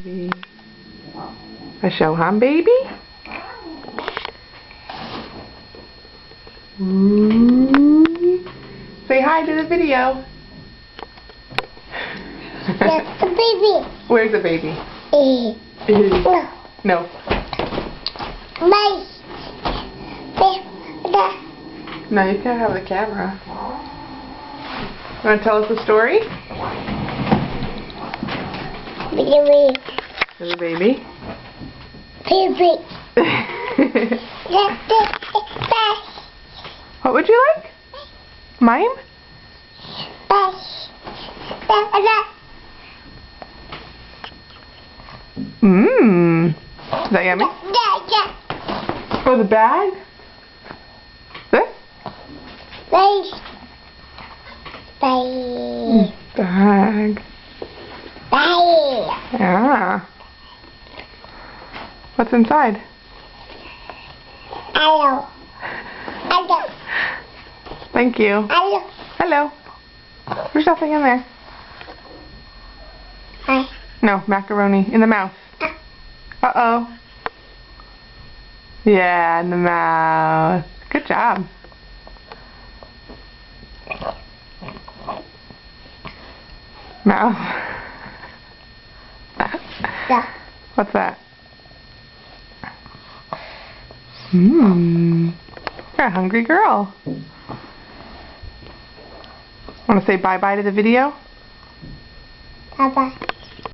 A show, huh, baby? Ooh. Say hi to the video. That's the baby. Where's the baby? No. No, you can't have the camera. You want to tell us a story? Baby. There's a baby. Baby. What would you like? Mime? Mmm. Is that yummy? Oh, the bag? This? Bag. Yeah. What's inside? Hello. Thank you. Hello. Hello. There's nothing in there. Hi. No, macaroni in the mouth. Uh-oh. Yeah, in the mouth. Good job. Mouth. Yeah. What's that? Mmm. You're a hungry girl. Want to say bye-bye to the video? Bye-bye.